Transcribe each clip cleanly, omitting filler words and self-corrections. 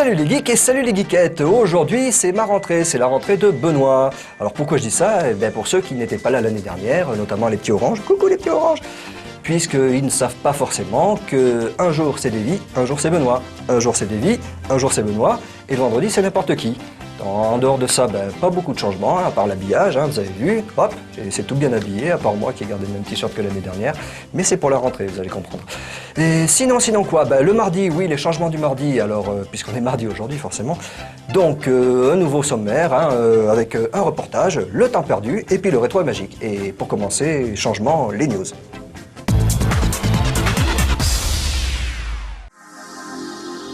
Salut les geeks et salut les geekettes. Aujourd'hui c'est ma rentrée, c'est la rentrée de Benoît. Alors pourquoi je dis ça? Eh bien, pour ceux qui n'étaient pas là l'année dernière, notamment les petits oranges, coucou les petits oranges, puisqu'ils ne savent pas forcément qu'un jour c'est Davy, un jour c'est Benoît, un jour c'est Davy, un jour c'est Benoît, et le vendredi c'est n'importe qui. En dehors de ça, pas beaucoup de changements, à part l'habillage, vous avez vu, hop, c'est tout bien habillé, à part moi qui ai gardé le même t-shirt que l'année dernière, mais c'est pour la rentrée, vous allez comprendre. Et sinon quoi, le mardi, oui, les changements du mardi, alors, puisqu'on est mardi aujourd'hui forcément, donc un nouveau sommaire, avec un reportage, le temps perdu, et puis le rétro est magique. Et pour commencer, changement, les news.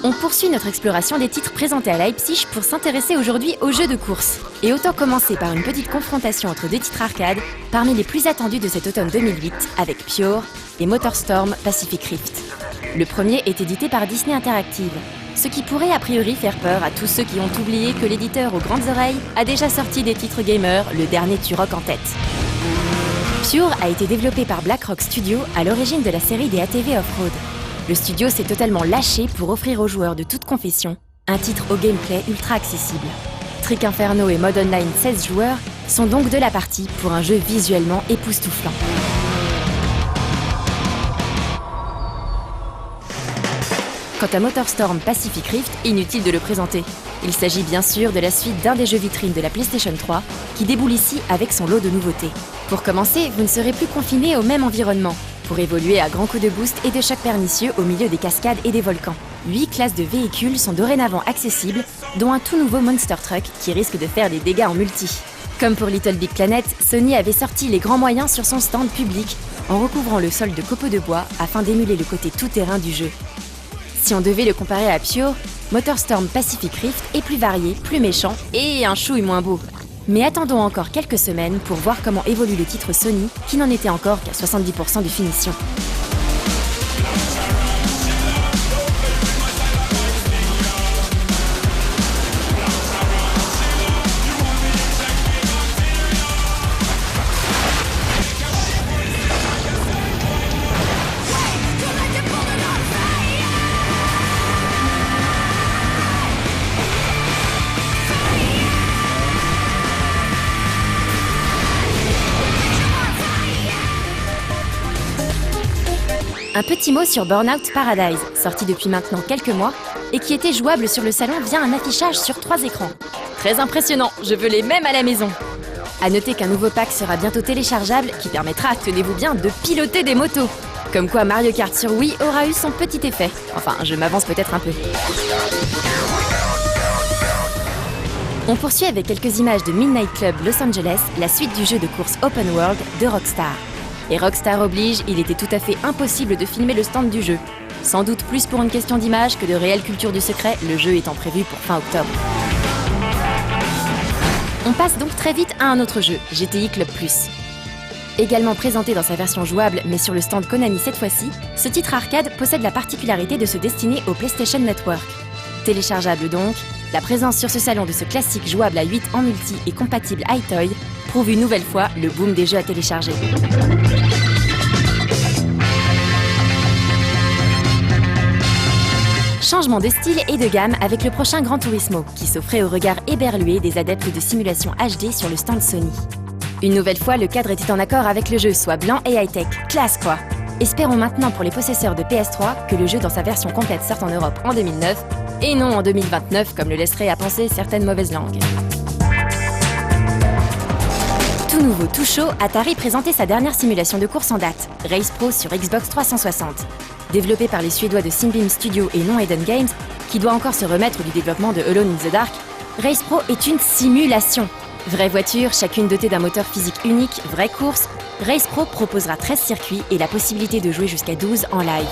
On poursuit notre exploration des titres présentés à Leipzig pour s'intéresser aujourd'hui aux jeux de course. Et autant commencer par une petite confrontation entre deux titres arcade parmi les plus attendus de cet automne 2008 avec Pure et MotorStorm Pacific Rift. Le premier est édité par Disney Interactive, ce qui pourrait a priori faire peur à tous ceux qui ont oublié que l'éditeur aux grandes oreilles a déjà sorti des titres gamers, le dernier Turok en tête. Pure a été développé par BlackRock Studio à l'origine de la série des ATV Off-Road. Le studio s'est totalement lâché pour offrir aux joueurs de toute confession un titre au gameplay ultra accessible. Trick Inferno et mode online 16 joueurs sont donc de la partie pour un jeu visuellement époustouflant. Quant à MotorStorm Pacific Rift, inutile de le présenter. Il s'agit bien sûr de la suite d'un des jeux vitrines de la PlayStation 3 qui déboule ici avec son lot de nouveautés. Pour commencer, vous ne serez plus confiné au même environnement, pour évoluer à grands coups de boost et de chocs pernicieux au milieu des cascades et des volcans. 8 classes de véhicules sont dorénavant accessibles, dont un tout nouveau Monster Truck qui risque de faire des dégâts en multi. Comme pour Little Big Planet, Sony avait sorti les grands moyens sur son stand public en recouvrant le sol de copeaux de bois afin d'émuler le côté tout-terrain du jeu. Si on devait le comparer à Pure, MotorStorm Pacific Rift est plus varié, plus méchant et un chouille moins beau. Mais attendons encore quelques semaines pour voir comment évolue le titre Sony, qui n'en était encore qu'à 70% de finition. Un petit mot sur Burnout Paradise, sorti depuis maintenant quelques mois, et qui était jouable sur le salon via un affichage sur 3 écrans. Très impressionnant, je veux les mêmes à la maison. A noter qu'un nouveau pack sera bientôt téléchargeable qui permettra, tenez-vous bien, de piloter des motos. Comme quoi Mario Kart sur Wii aura eu son petit effet. Enfin, je m'avance peut-être un peu. On poursuit avec quelques images de Midnight Club Los Angeles, la suite du jeu de course Open World de Rockstar. Et Rockstar oblige, il était tout à fait impossible de filmer le stand du jeu. Sans doute plus pour une question d'image que de réelle culture du secret, le jeu étant prévu pour fin octobre. On passe donc très vite à un autre jeu, GTI Club Plus. Également présenté dans sa version jouable, mais sur le stand Konami cette fois-ci, ce titre arcade possède la particularité de se destiner au PlayStation Network. Téléchargeable donc, la présence sur ce salon de ce classique jouable à 8 en multi et compatible iToy prouve une nouvelle fois le boom des jeux à télécharger. Changement de style et de gamme avec le prochain Gran Turismo, qui s'offrait au regard éberlué des adeptes de simulation HD sur le stand Sony. Une nouvelle fois, le cadre était en accord avec le jeu, soit blanc et high-tech. Classe quoi! Espérons maintenant pour les possesseurs de PS3 que le jeu dans sa version complète sorte en Europe en 2009, et non en 2029 comme le laisseraient à penser certaines mauvaises langues. Tout nouveau, tout chaud, Atari présentait sa dernière simulation de course en date, Race Pro sur Xbox 360. Développé par les Suédois de Simbeam Studio et non Eden Games, qui doit encore se remettre du développement de Alone in the Dark, Race Pro est une simulation. Vraie voiture, chacune dotée d'un moteur physique unique, vraie course, Race Pro proposera 13 circuits et la possibilité de jouer jusqu'à 12 en live.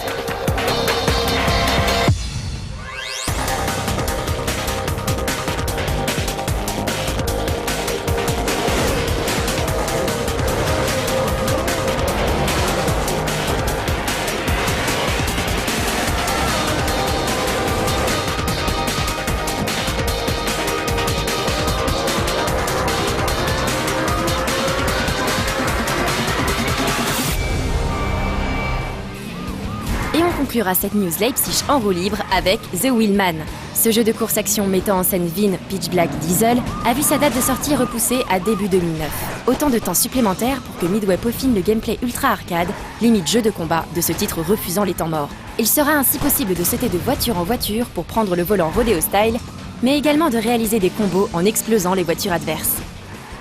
conclura cette news Leipzig en roue libre avec The Wheelman. Ce jeu de course-action mettant en scène Vin, Pitch Black, Diesel a vu sa date de sortie repoussée à début 2009. Autant de temps supplémentaire pour que Midway peaufine le gameplay ultra arcade, limite jeu de combat, de ce titre refusant les temps morts. Il sera ainsi possible de sauter de voiture en voiture pour prendre le volant rodeo style, mais également de réaliser des combos en explosant les voitures adverses.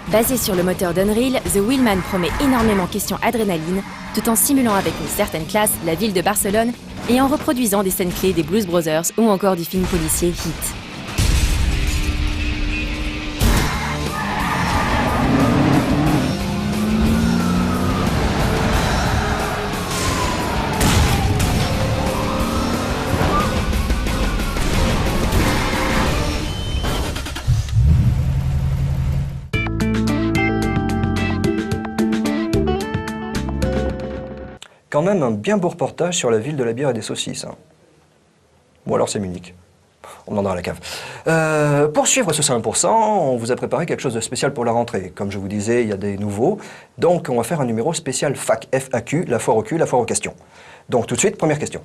Basé sur le moteur d'Unreal, The Wheelman promet énormément question adrénaline, tout en simulant avec une certaine classe la ville de Barcelone et en reproduisant des scènes clés des Blues Brothers ou encore du film policier Heat. Quand même un bien beau reportage sur la ville de la bière et des saucisses. Hein. Ou alors c'est Munich. On demandera à la cave. Pour suivre ce 5%, on vous a préparé quelque chose de spécial pour la rentrée. Comme je vous disais, il y a des nouveaux. Donc on va faire un numéro spécial FAQ, F-A-Q, la foire au cul, la foire aux questions. Donc tout de suite, première question.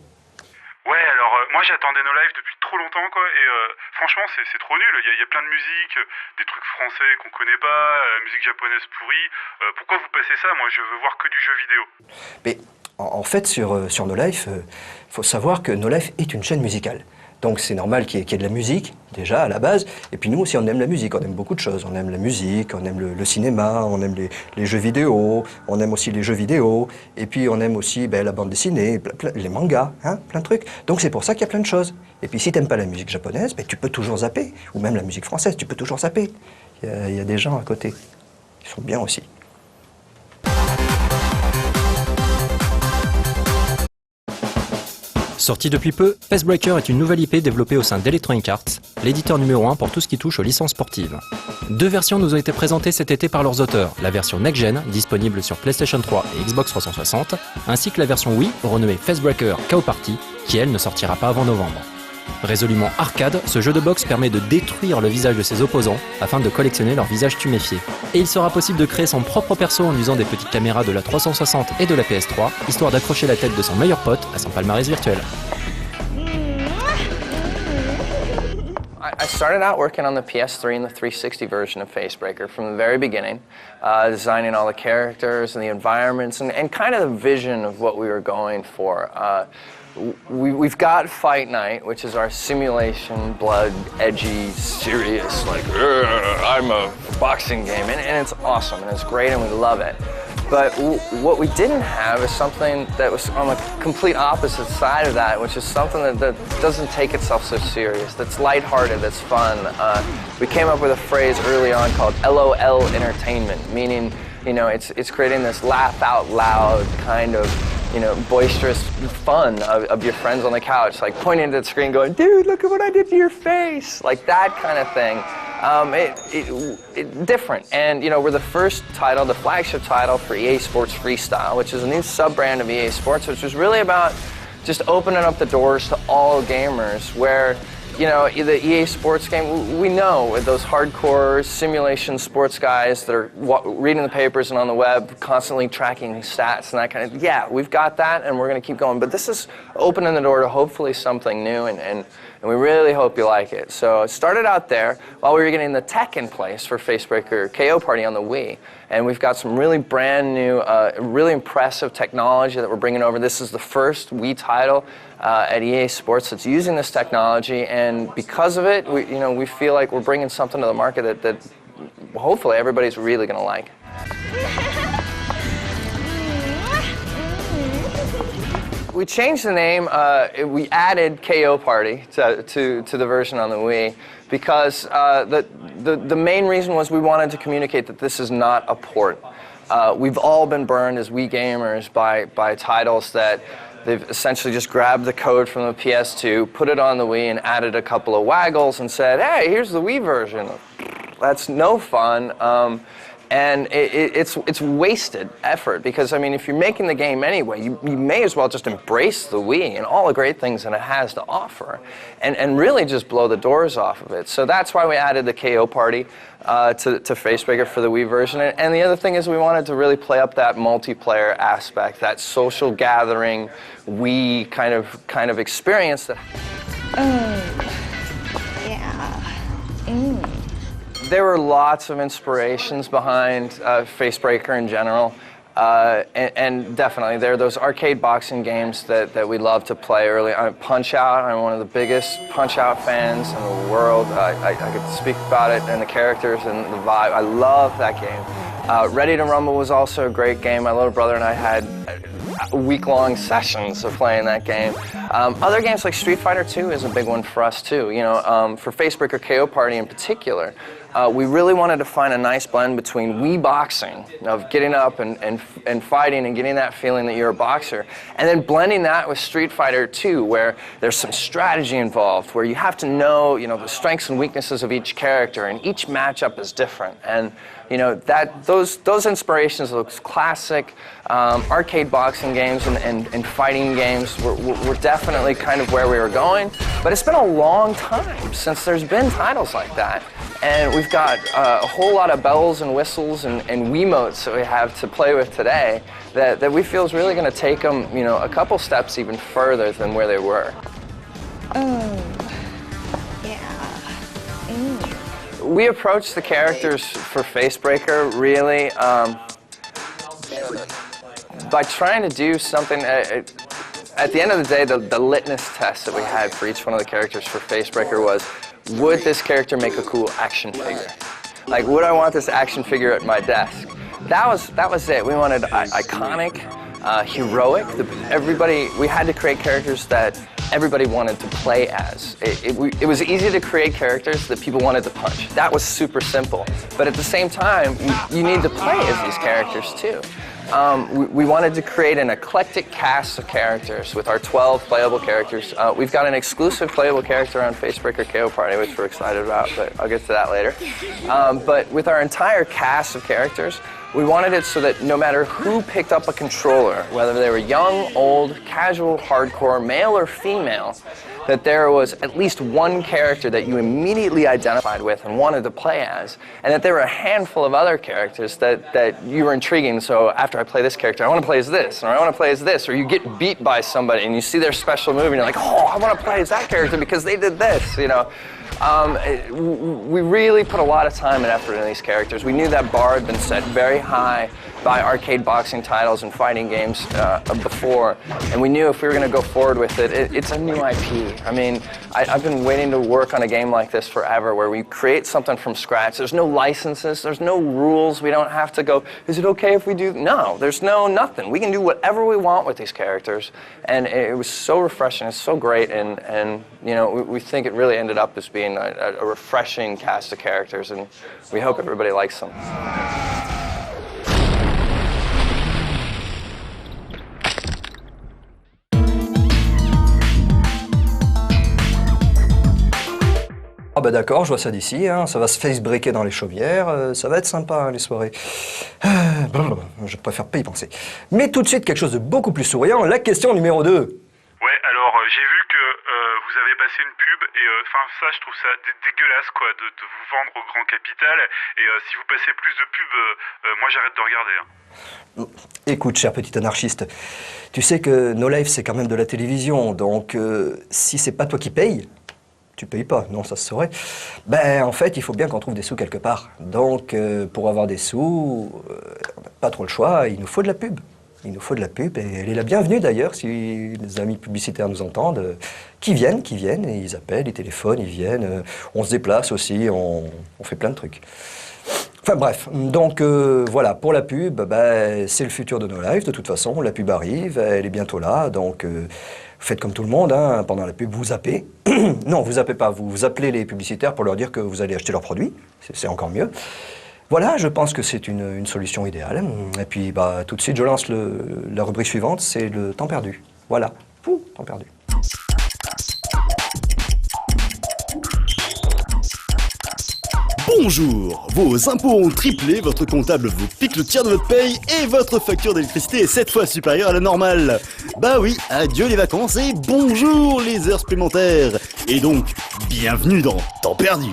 Ouais, alors moi j'attendais nos lives depuis trop longtemps quoi, et franchement c'est trop nul, il y a plein de musique, des trucs français qu'on connaît pas, musique japonaise pourrie, pourquoi vous passez ça? Moi je veux voir que du jeu vidéo. Mais en fait, sur No Life, faut savoir que No Life est une chaîne musicale. Donc c'est normal qu'il y ait de la musique, déjà, à la base. Et puis nous aussi, on aime la musique, on aime beaucoup de choses. On aime la musique, on aime le cinéma, on aime les jeux vidéo, on aime aussi les jeux vidéo. Et puis on aime aussi la bande dessinée, les mangas, hein, plein de trucs. Donc c'est pour ça qu'il y a plein de choses. Et puis si t'aimes pas la musique japonaise, tu peux toujours zapper. Ou même la musique française, tu peux toujours zapper. Il y a des gens à côté qui sont bien aussi. Sorti depuis peu, Facebreaker est une nouvelle IP développée au sein d'Electronic Arts, l'éditeur numéro 1 pour tout ce qui touche aux licences sportives. Deux versions nous ont été présentées cet été par leurs auteurs, la version Next Gen, disponible sur PlayStation 3 et Xbox 360, ainsi que la version Wii, renommée Facebreaker KO Party, qui elle ne sortira pas avant novembre. Résolument arcade, ce jeu de boxe permet de détruire le visage de ses opposants afin de collectionner leur visage tuméfié. Et il sera possible de créer son propre perso en usant des petites caméras de la 360 et de la PS3, histoire d'accrocher la tête de son meilleur pote à son palmarès virtuel. I started out working on the PS3 and the 360 version of Facebreaker from the very beginning, designing all the characters and the environments and kind of the vision of what we were going for. We've got Fight Night, which is our simulation, blood, edgy, serious, like, I'm a boxing game, and it's awesome, and it's great, and we love it. But what we didn't have is something that was on the complete opposite side of that, which is something that doesn't take itself so serious, that's lighthearted, that's fun. We came up with a phrase early on called LOL entertainment, meaning, you know, it's creating this laugh out loud kind of, you know, boisterous fun of your friends on the couch, like pointing at the screen going, dude, look at what I did to your face, like that kind of thing. Different. And, you know, we're the first title, the flagship title for EA Sports Freestyle, which is a new sub-brand of EA Sports, which was really about just opening up the doors to all gamers where, you know, the EA Sports game, we know those hardcore simulation sports guys that are reading the papers and on the web, constantly tracking stats and that kind of, yeah, we've got that and we're going to keep going. But this is opening the door to hopefully something new and we really hope you like it. So it started out there while we were getting the tech in place for Facebreaker KO Party on the Wii. And we've got some really brand new, really impressive technology that we're bringing over. This is the first Wii title at EA Sports that's using this technology. And because of it, we feel like we're bringing something to the market that hopefully everybody's really going to like. We changed the name, we added KO Party to the version on the Wii because the main reason was we wanted to communicate that this is not a port. We've all been burned as Wii gamers by titles that they've essentially just grabbed the code from the PS2, put it on the Wii and added a couple of waggles and said, hey, here's the Wii version. That's no fun. And it's wasted effort because, I mean, if you're making the game anyway, you may as well just embrace the Wii and all the great things that it has to offer and really just blow the doors off of it. So that's why we added the KO Party to Facebreaker for the Wii version. And the other thing is we wanted to really play up that multiplayer aspect, that social gathering Wii kind of experience. There were lots of inspirations behind Facebreaker in general, and definitely there are those arcade boxing games that we love to play early. Punch-Out! I'm one of the biggest Punch-Out! Fans in the world. I could speak about it and the characters and the vibe. I love that game. Ready to Rumble was also a great game. My little brother and I had week-long sessions of playing that game. Other games like Street Fighter 2 is a big one for us too. You know, for Facebreaker KO Party in particular, we really wanted to find a nice blend between Wii boxing, of getting up and fighting and getting that feeling that you're a boxer, and then blending that with Street Fighter 2, where there's some strategy involved, where you have to know, the strengths and weaknesses of each character, and each matchup is different. And those inspirations, those classic arcade boxing games and fighting games were definitely kind of where we were going. But it's been a long time since there's been titles like that. And we've got a whole lot of bells and whistles and Wiimotes that we have to play with today that we feel is really going to take them, a couple steps even further than where they were. We approached the characters for Facebreaker really by trying to do something. At the end of the day, the litmus test that we had for each one of the characters for Facebreaker was, would this character make a cool action figure? Like, would I want this action figure at my desk? That was it. We wanted iconic, heroic. We had to create characters that everybody wanted to play as. It was easy to create characters that people wanted to punch. That was super simple. But at the same time, you need to play as these characters too. We wanted to create an eclectic cast of characters with our 12 playable characters. We've got an exclusive playable character on Facebreaker KO Party, which we're excited about, but I'll get to that later. But with our entire cast of characters, we wanted it so that no matter who picked up a controller, whether they were young, old, casual, hardcore, male or female, that there was at least one character that you immediately identified with and wanted to play as, and that there were a handful of other characters that you were intriguing. So after I play this character, I want to play as this, or I want to play as this, or you get beat by somebody and you see their special move and you're like, oh, I want to play as that character because they did this, We really put a lot of time and effort into these characters. We knew that bar had been set very high by arcade boxing titles and fighting games before, and we knew if we were going to go forward with it, it's a new IP. I mean, I've been waiting to work on a game like this forever, where we create something from scratch. There's no licenses, there's no rules. We don't have to go, is it okay if we do? No, there's nothing. We can do whatever we want with these characters, and it was so refreshing. It's so great, and we think it really ended up as being a refreshing cast of characters, and we hope everybody likes them. Ah bah d'accord, je vois ça d'ici, ça va se facebreaker dans les chaumières, ça va être sympa les soirées. Je préfère pas y penser. Mais tout de suite, quelque chose de beaucoup plus souriant, la question numéro 2. Ouais, alors j'ai vu que vous avez passé une pub et ça je trouve ça dégueulasse quoi, de vous vendre au grand capital, et si vous passez plus de pubs, moi j'arrête de regarder. Écoute, cher petit anarchiste, tu sais que No Life c'est quand même de la télévision, donc si c'est pas toi qui payes, tu payes pas, non ça se saurait, ben en fait il faut bien qu'on trouve des sous quelque part. Donc pour avoir des sous, on n'a pas trop le choix, il nous faut de la pub. Il nous faut de la pub, et elle est la bienvenue d'ailleurs, si les amis publicitaires nous entendent, qui viennent, et ils appellent, ils téléphonent, ils viennent, on se déplace aussi, on fait plein de trucs. Enfin bref, donc voilà, pour la pub, c'est le futur de No Life, de toute façon, la pub arrive, elle est bientôt là, donc faites comme tout le monde, pendant la pub, vous zappez. Non, vous zappez pas, vous appelez les publicitaires pour leur dire que vous allez acheter leurs produits, c'est encore mieux. Voilà, je pense que c'est une solution idéale. Et puis tout de suite, je lance la rubrique suivante, c'est le temps perdu. Voilà, temps perdu. Bonjour! Vos impôts ont triplé, votre comptable vous pique le tiers de votre paye et votre facture d'électricité est 7 fois supérieure à la normale. Bah oui, adieu les vacances et bonjour les heures supplémentaires. Et donc, bienvenue dans Temps perdu.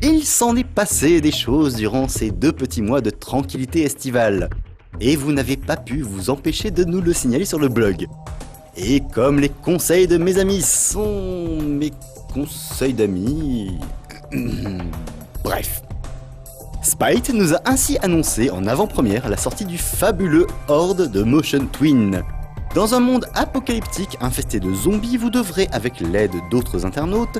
Il s'en est passé des choses durant ces 2 petits mois de tranquillité estivale. Et vous n'avez pas pu vous empêcher de nous le signaler sur le blog. Et comme les conseils de mes amis sont mes conseils d'amis... Bref. Spite nous a ainsi annoncé en avant-première la sortie du fabuleux Horde de Motion Twin. Dans un monde apocalyptique infesté de zombies, vous devrez, avec l'aide d'autres internautes,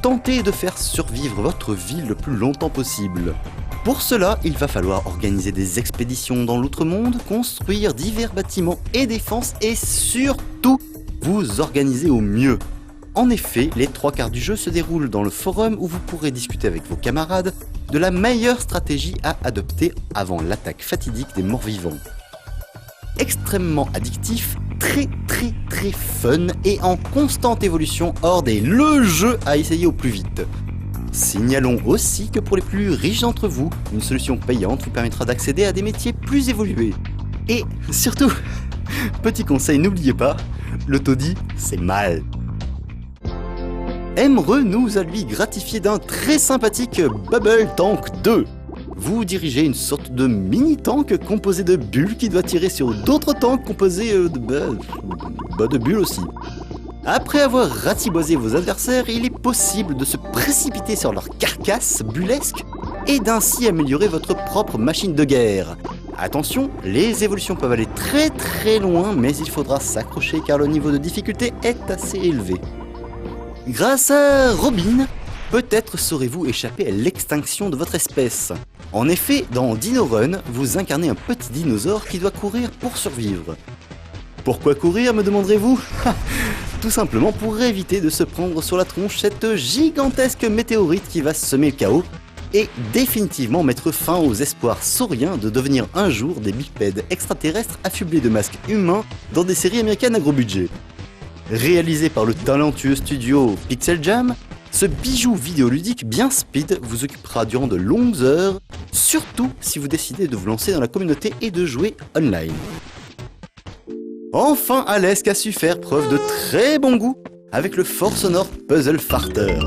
tenter de faire survivre votre ville le plus longtemps possible. Pour cela, il va falloir organiser des expéditions dans l'outre-monde, construire divers bâtiments et défenses et surtout, vous organiser au mieux. En effet, les 3/4 du jeu se déroulent dans le forum où vous pourrez discuter avec vos camarades de la meilleure stratégie à adopter avant l'attaque fatidique des morts-vivants. Extrêmement addictif, très fun et en constante évolution, Horde est le jeu à essayer au plus vite. Signalons aussi que pour les plus riches d'entre vous, une solution payante vous permettra d'accéder à des métiers plus évolués. Et surtout, petit conseil, n'oubliez pas, le taudis, c'est mal. Emre nous a lui gratifié d'un très sympathique Bubble Tank 2. Vous dirigez une sorte de mini-tank composé de bulles qui doit tirer sur d'autres tanks composés de bulles aussi. Après avoir ratiboisé vos adversaires, il est possible de se précipiter sur leur carcasse bullesque et d'ainsi améliorer votre propre machine de guerre. Attention, les évolutions peuvent aller très loin, mais il faudra s'accrocher car le niveau de difficulté est assez élevé. Grâce à Robin, peut-être saurez-vous échapper à l'extinction de votre espèce. En effet, dans Dino Run, vous incarnez un petit dinosaure qui doit courir pour survivre. Pourquoi courir, me demanderez-vous? Tout simplement pour éviter de se prendre sur la tronche cette gigantesque météorite qui va semer le chaos et définitivement mettre fin aux espoirs sauriens de devenir un jour des bipèdes extraterrestres affublés de masques humains dans des séries américaines à gros budget. Réalisé par le talentueux studio Pixel Jam, ce bijou vidéoludique bien speed vous occupera durant de longues heures, surtout si vous décidez de vous lancer dans la communauté et de jouer online. Enfin, Alesque a su faire preuve de très bon goût avec le fort sonore Puzzle Farter.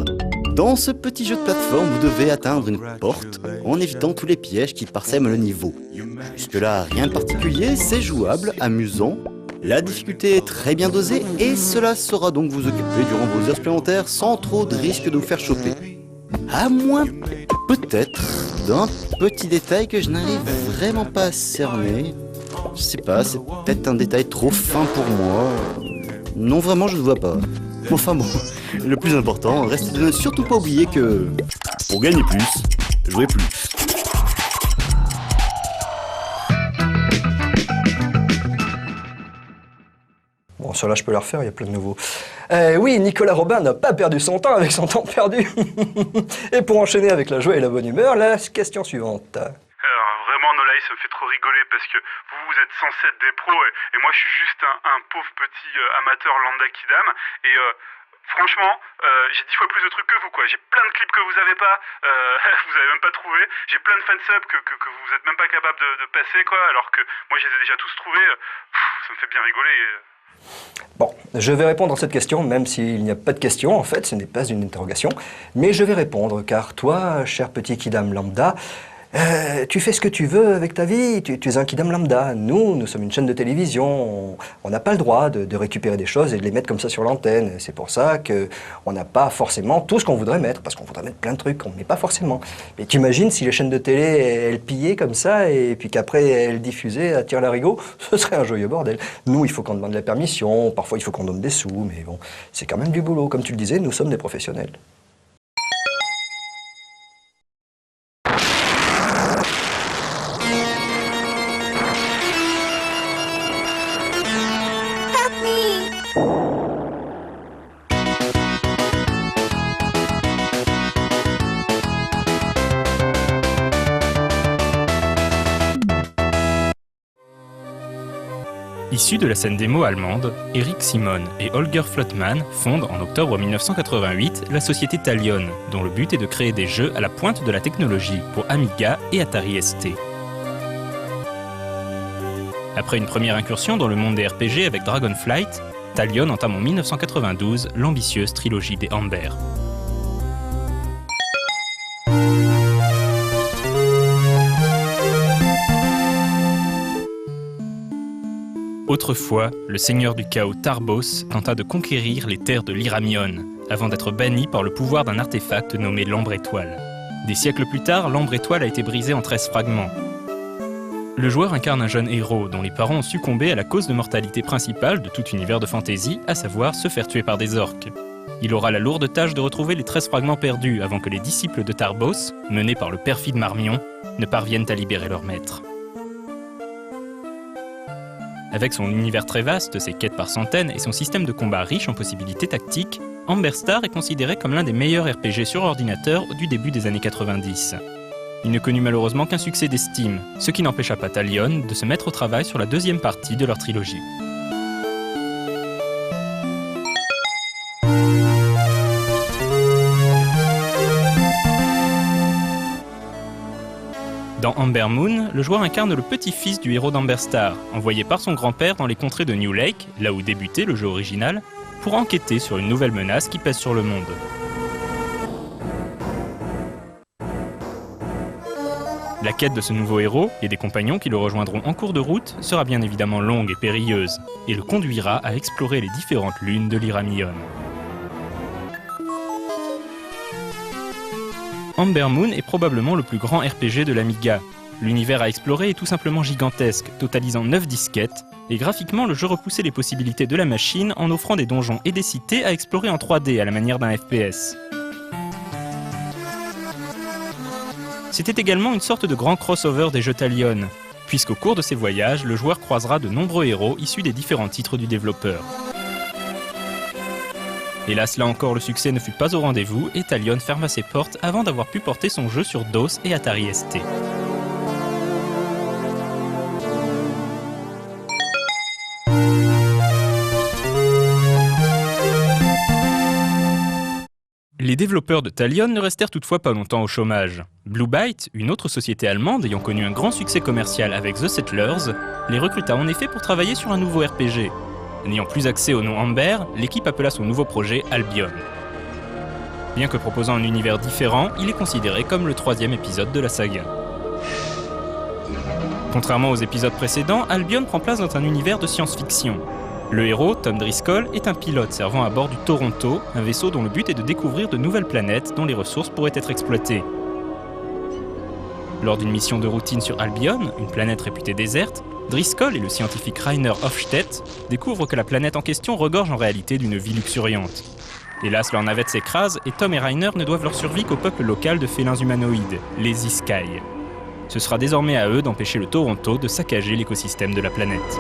Dans ce petit jeu de plateforme, vous devez atteindre une porte en évitant tous les pièges qui parsèment le niveau. Jusque-là, rien de particulier, c'est jouable, amusant. La difficulté est très bien dosée et cela saura donc vous occuper durant vos heures supplémentaires sans trop de risque de vous faire choper. À moins, peut-être, d'un petit détail que je n'arrive vraiment pas à cerner. Je sais pas, c'est peut-être un détail trop fin pour moi. Non, vraiment, je ne vois pas. Enfin bon, le plus important reste de ne surtout pas oublier que, pour gagner plus, jouez plus. Bon, cela je peux la refaire, il y a plein de nouveaux. Oui, Nicolas Robin n'a pas perdu son temps avec son temps perdu. Et pour enchaîner avec la joie et la bonne humeur, la question suivante. Alors vraiment, No Lies, ça me fait trop rigoler parce que vous êtes censés être des pros et moi je suis juste un pauvre petit amateur lambda kidam et franchement, j'ai 10 fois plus de trucs que vous quoi. J'ai plein de clips que vous avez pas, vous avez même pas trouvé. J'ai plein de fansubs que vous êtes même pas capable de passer quoi, alors que moi je les ai déjà tous trouvés. Ça me fait bien rigoler. Bon, je vais répondre à cette question, même s'il n'y a pas de question, en fait, ce n'est pas une interrogation. Mais je vais répondre, car toi, cher petit kidam lambda, tu fais ce que tu veux avec ta vie, tu es un kidam lambda. Nous sommes une chaîne de télévision, on n'a pas le droit de récupérer des choses et de les mettre comme ça sur l'antenne. C'est pour ça qu'on n'a pas forcément tout ce qu'on voudrait mettre, parce qu'on voudrait mettre plein de trucs qu'on ne met pas forcément. Mais t'imagines si les chaînes de télé, elles pillaient comme ça, et puis qu'après elles diffusaient à tire-larigot, ce serait un joyeux bordel. Nous, il faut qu'on demande la permission, parfois il faut qu'on donne des sous, mais bon, c'est quand même du boulot. Comme tu le disais, nous sommes des professionnels. Issus de la scène démo allemande, Eric Simon et Holger Flottmann fondent en octobre 1988 la société Talion, dont le but est de créer des jeux à la pointe de la technologie pour Amiga et Atari ST. Après une première incursion dans le monde des RPG avec Dragonflight, Talion entame en 1992 l'ambitieuse trilogie des Amber. Autrefois, le seigneur du chaos Tarbos tenta de conquérir les terres de l'Iramion, avant d'être banni par le pouvoir d'un artefact nommé l'Ambre Étoile. Des siècles plus tard, l'Ambre Étoile a été brisée en 13 fragments. Le joueur incarne un jeune héros dont les parents ont succombé à la cause de mortalité principale de tout univers de fantasy, à savoir se faire tuer par des orques. Il aura la lourde tâche de retrouver les 13 fragments perdus avant que les disciples de Tarbos, menés par le perfide Marmion, ne parviennent à libérer leur maître. Avec son univers très vaste, ses quêtes par centaines et son système de combat riche en possibilités tactiques, Amber Star est considéré comme l'un des meilleurs RPG sur ordinateur du début des années 90. Il ne connut malheureusement qu'un succès d'estime, ce qui n'empêcha pas Talion de se mettre au travail sur la deuxième partie de leur trilogie. Dans Amber Moon, le joueur incarne le petit-fils du héros d'Amber Star, envoyé par son grand-père dans les contrées de New Lake, là où débutait le jeu original, pour enquêter sur une nouvelle menace qui pèse sur le monde. La quête de ce nouveau héros et des compagnons qui le rejoindront en cours de route sera bien évidemment longue et périlleuse, et le conduira à explorer les différentes lunes de l'Iramion. Amber Moon est probablement le plus grand RPG de l'Amiga. L'univers à explorer est tout simplement gigantesque, totalisant 9 disquettes, et graphiquement le jeu repoussait les possibilités de la machine en offrant des donjons et des cités à explorer en 3D à la manière d'un FPS. C'était également une sorte de grand crossover des jeux Talion, puisqu'au cours de ses voyages, le joueur croisera de nombreux héros issus des différents titres du développeur. Hélas, là encore, le succès ne fut pas au rendez-vous et Talion ferma ses portes avant d'avoir pu porter son jeu sur DOS et Atari ST. Les développeurs de Talion ne restèrent toutefois pas longtemps au chômage. Blue Byte, une autre société allemande ayant connu un grand succès commercial avec The Settlers, les recruta en effet pour travailler sur un nouveau RPG. N'ayant plus accès au nom Amber, l'équipe appela son nouveau projet Albion. Bien que proposant un univers différent, il est considéré comme le 3e épisode de la saga. Contrairement aux épisodes précédents, Albion prend place dans un univers de science-fiction. Le héros, Tom Driscoll, est un pilote servant à bord du Toronto, un vaisseau dont le but est de découvrir de nouvelles planètes dont les ressources pourraient être exploitées. Lors d'une mission de routine sur Albion, une planète réputée déserte, Driscoll et le scientifique Rainer Hofstedt découvrent que la planète en question regorge en réalité d'une vie luxuriante. Hélas, leur navette s'écrase et Tom et Rainer ne doivent leur survie qu'au peuple local de félins humanoïdes, les Iskaï. Ce sera désormais à eux d'empêcher le Toronto de saccager l'écosystème de la planète.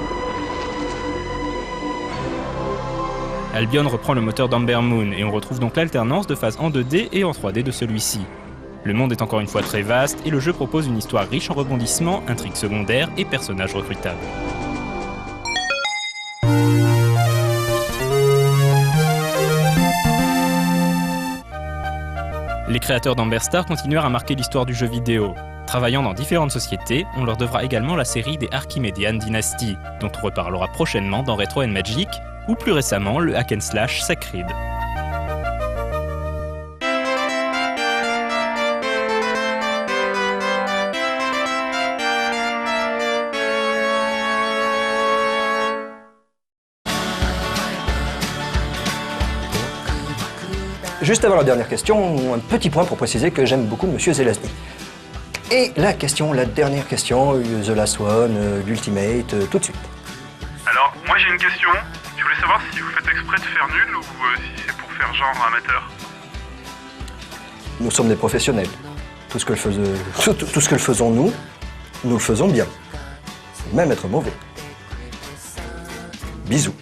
Albion reprend le moteur d'Amber Moon et on retrouve donc l'alternance de phases en 2D et en 3D de celui-ci. Le monde est encore une fois très vaste et le jeu propose une histoire riche en rebondissements, intrigues secondaires et personnages recrutables. Les créateurs d'Amber Star continuèrent à marquer l'histoire du jeu vidéo. Travaillant dans différentes sociétés, on leur devra également la série des Archimédian Dynasty, dont on reparlera prochainement dans Retro & Magic, ou plus récemment le hack and slash Sacred. Juste avant la dernière question, un petit point pour préciser que j'aime beaucoup Monsieur Zelazny. Et la dernière question, The Last One, l'Ultimate, tout de suite. Alors, moi j'ai une question. Je voulais savoir si vous faites exprès de faire nul ou si c'est pour faire genre amateur. Nous sommes des professionnels. Tout ce que le faisons nous le faisons bien. Même être mauvais. Bisous.